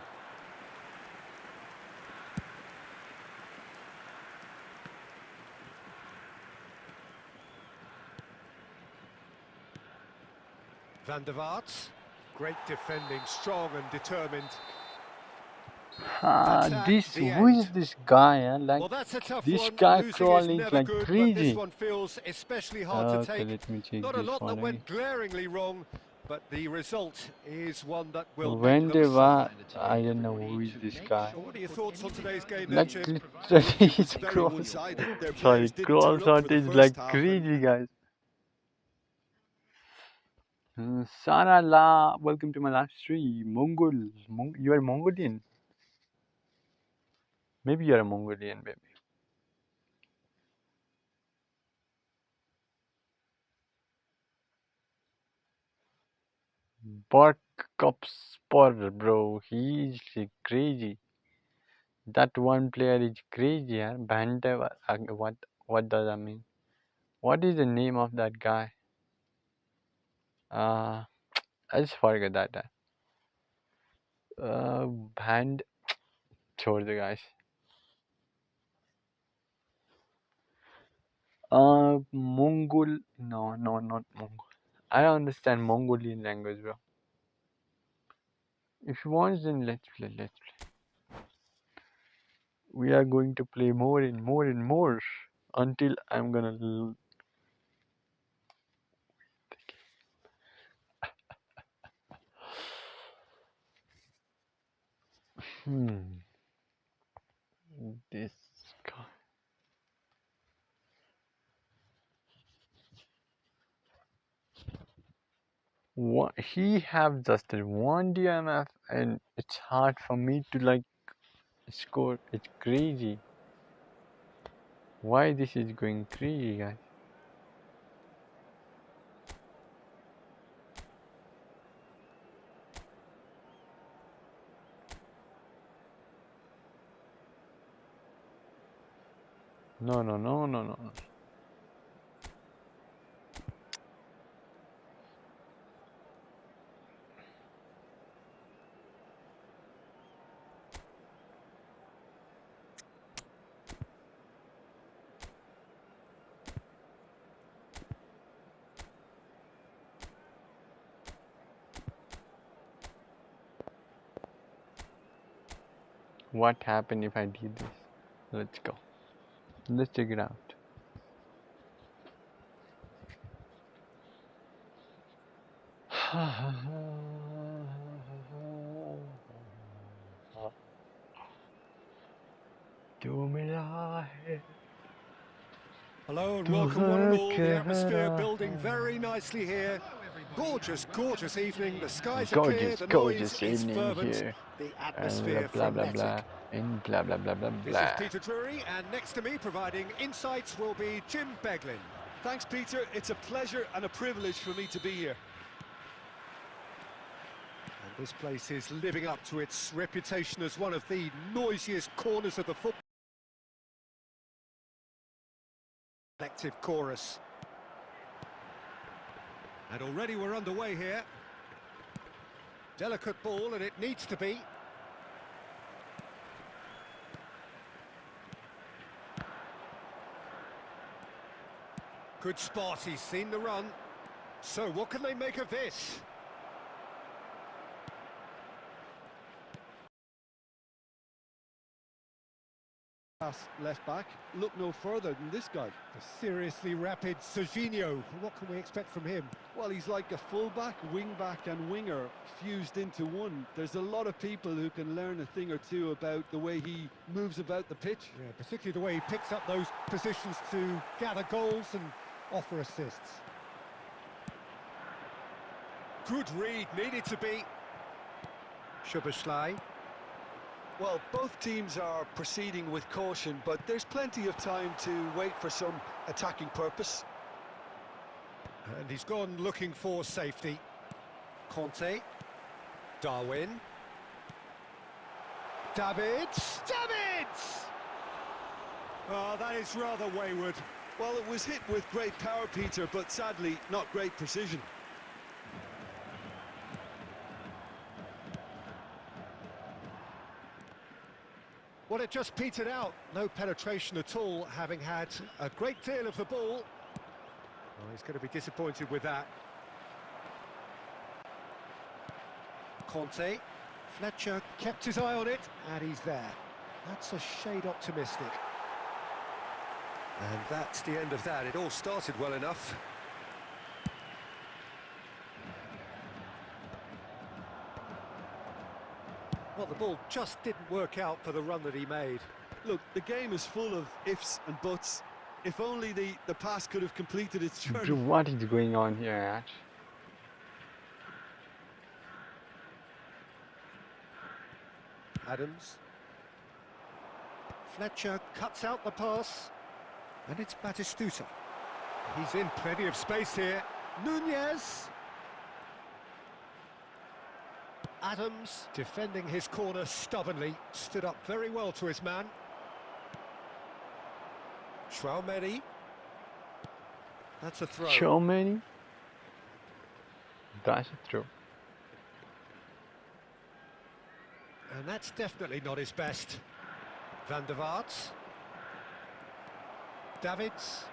Van der Vaart. Great defending, strong and determined. Who is this guy? Like, Well, that's a tough this one. guy Losing is crawling never like good, but crazy. this one feels especially hard to Okay, take. let me take Not a this lot one that away. went glaringly wrong, but the result is one that will When make they them were, suffer. I don't know who is this guy. What are your thoughts on today's game then, Like, Jim? literally, It was his very cross. one-sided. Their Sorry, players didn't cross turn up out for the is first like half, and crazy, guys. Sara La, welcome to my live stream. You are Mongolian. Maybe you are a Mongolian, baby. Bark Spur, bro. He's like crazy. That one player is crazy, yeah. Bante, what does that mean? What is the name of that guy? I just forgot that. Band. छोड़ दे guys. Mongol. No, not Mongol. I don't understand Mongolian language, bro. If you want, then let's play. We are going to play more and more and more until I'm gonna. This guy. What he have just one DMF and it's hard for me to like score. It's crazy. Why this is going crazy, guys? No. What happened if I did this? Let's go. Let's check it out. तू मिला है Hello and welcome one and all. The atmosphere building very nicely here. Gorgeous evening. The skies are clear, the noise is evening fervent, here. the atmosphere Blah blah frenetic. blah. And blah blah blah blah This blah. is Peter Drury, and next to me providing insights will be Jim Beglin. thanks, Peter. It's a pleasure and a privilege for me to be here. And this place is living up to its reputation as one of the noisiest corners of the football. Collective chorus. And already we're underway here. Delicate ball, and it needs to be. Good spot, he's seen the run. So what can they make of this? Pass left back. Look no further than this guy. The seriously rapid Serginho. What can we expect from him? Well, he's like a fullback, wing-back and winger fused into one. There's a lot of people who can learn a thing or two about the way he moves about the pitch. Yeah, particularly the way he picks up those positions to gather goals and offer assists. Good read, needed to be. Szoboszlai. Well, both teams are proceeding with caution, but there's plenty of time to wait for some attacking purpose. And he's gone looking for safety. Conte. Darwin. Davids. Davids! Oh, that is rather wayward. Well, it was hit with great power, Peter, but sadly not great precision. Well, it just petered out. No penetration at all, having had a great deal of the ball. Oh, he's going to be disappointed with that. Conte. Fletcher kept his eye on it, and he's there. That's a shade optimistic. And that's the end of that. It all started well enough. Well, the ball just didn't work out for the run that he made. Look, the game is full of ifs and buts. If only the pass could have completed its journey. Bro, what is going on here, Ash? Adams. Fletcher cuts out the pass. And it's Batistuta. He's in plenty of space here. Nunez. Adams, defending his corner stubbornly, stood up very well to his man. Tchouaméni. That's a throw. Tchouaméni? That's a throw. And that's definitely not his best. Van der Vaart. Davids.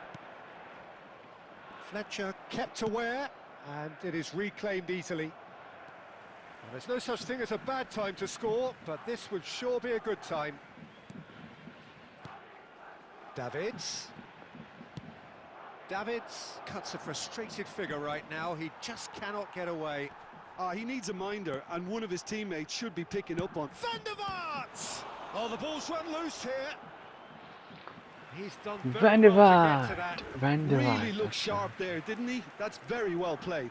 Fletcher kept aware, and it is reclaimed easily. Well, there's no such thing as a bad time to score, but this would sure be a good time. Davids. Davids cuts a frustrated figure right now. He just cannot get away. He needs a minder, and one of his teammates should be picking up on. Van der Vaart! Oh, the ball's run loose here. He's done very Van der well to get to Vaart. that. Van der Vaart. Really looked sharp there, didn't he? That's very well played.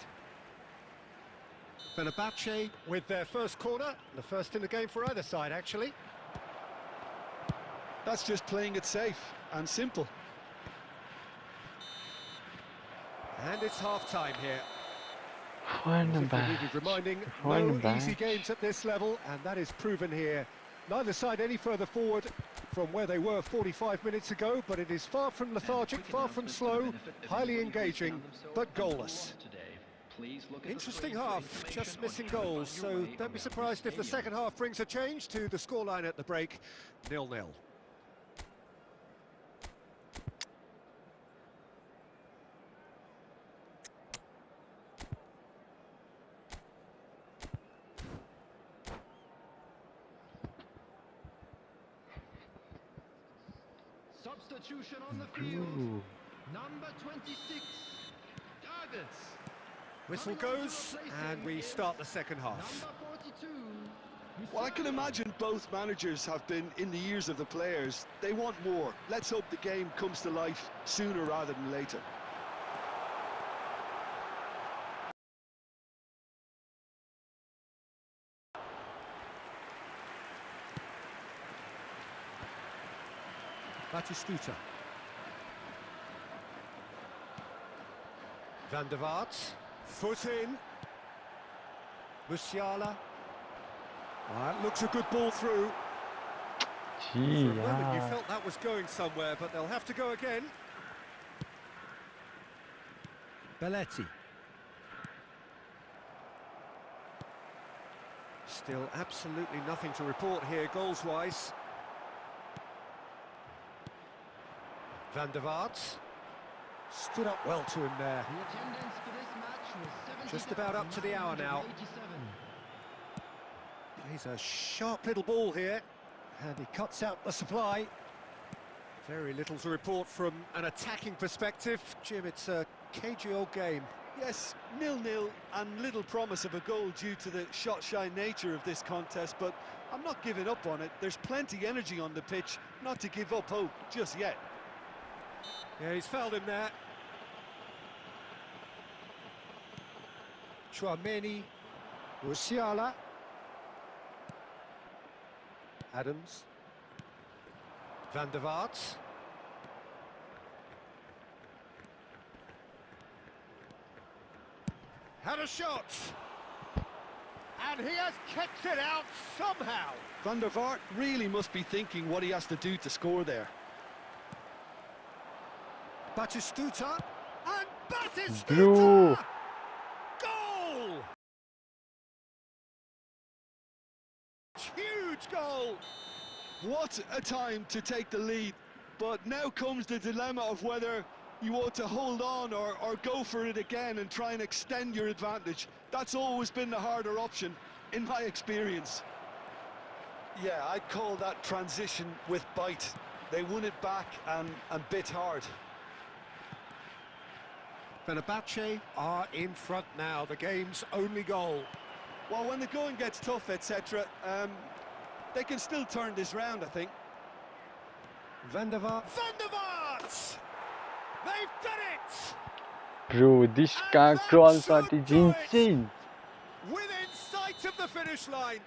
Fenerbahce with their first corner, the first in the game for either side, actually. That's just playing it safe and simple. And it's half-time here. Fenerbahce. Needed reminding, no Fenerbahce. easy games at this level, and that is proven here. Neither side any further forward from where they were 45 minutes ago, but it is far from lethargic, far from slow, highly engaging, but goalless. Interesting half, just missing goals, so don't be surprised if the second half brings a change to the scoreline at the break, 0-0. Substitution on the field. Number 26, Davids. Whistle goes, and we start the second half. Number 42. Well, I can imagine both managers have been in the ears of the players. They want more. Let's hope the game comes to life sooner rather than later. Batistuta. Van der Vaart. Foot in. Musiala. That looks a good ball through. For a moment you felt that was going somewhere, but they'll have to go again. Belletti. Still absolutely nothing to report here goals-wise. Van der Vaart stood up well to him there. The attendance for this match was 70,000. Just about up to the hour now. He's a sharp little ball here, and he cuts out the supply. Very little to report from an attacking perspective. Jim, it's a cagey old game. Yes, 0-0 and little promise of a goal due to the shot-shy nature of this contest, but I'm not giving up on it. There's plenty energy on the pitch, not to give up hope just yet. Yeah, he's fouled him there. Chouameni, Musiala, Adams, Van der Vaart. Had a shot, and he has kicked it out somehow. Van der Vaart really must be thinking what he has to do to score there. Batistuta, and Batistuta! Bro. Goal! Huge goal! What a time to take the lead, but now comes the dilemma of whether you want to hold on or go for it again and try and extend your advantage. That's always been the harder option, in my experience. Yeah, I'd call that transition with bite. They won it back and bit hard. Fenerbahce are in front now, the game's only goal. Well, when the going gets tough, etc., they can still turn this round, I think. Van der Vaart. Van der Vaart! They've done it! Bro, this car crawl shot is insane. Within sight of the finish line.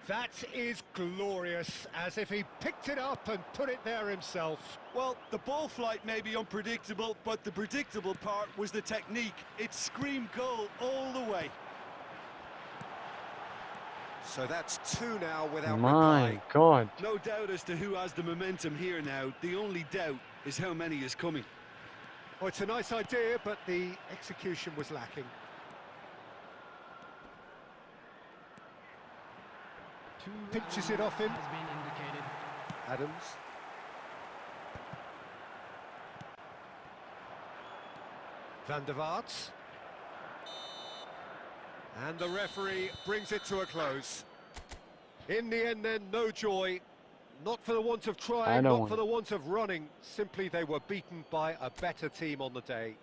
That is glorious, as if he picked it up and put it there himself. Well, the ball flight may be unpredictable, but the predictable part was the technique. It screamed goal all the way. So that's two now without My reply. God. No doubt as to who has the momentum here now. The only doubt is how many is coming. Oh, it's a nice idea, but the execution was lacking. Pinches it off him. Adams. Van der Vaart. And the referee brings it to a close. In the end then, no joy. Not for the want of trying, not for the want of running. Simply they were beaten by a better team on the day.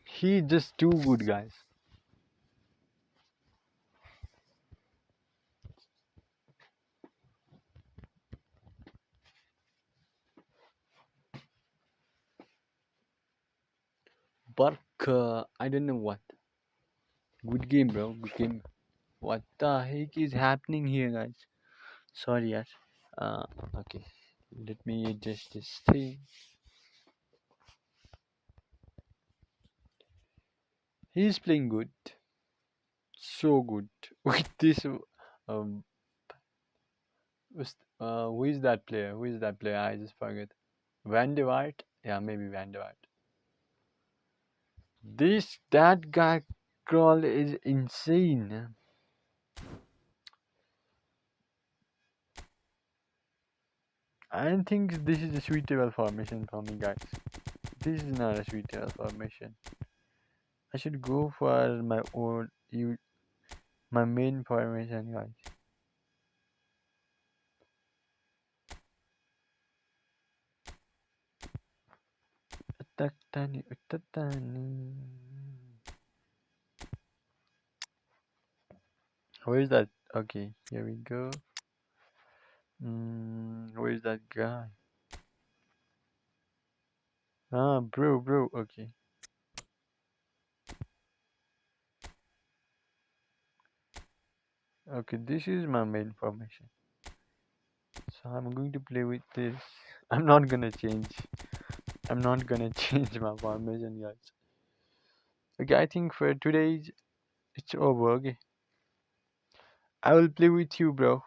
He's just too good, guys. But I don't know what. Good game, bro. Good game. What the heck is happening here, guys? Sorry, guys. Okay. Let me adjust this thing. He's playing good. So good. With this, who is that player? Who is that player? I just forget. Van der Vaart? Yeah, maybe Van der Vaart. That guy crawl is insane. I don't think this is a suitable formation for me, guys. This is not a suitable formation. I should go for my main formation, guys. Where is that? Okay, here we go. Where is that guy? Ah, bro. Okay. Okay, this is my main formation. So I'm going to play with this. I'm not gonna change my formation, guys. Okay, I think for today it's over. Okay, I will play with you, bro.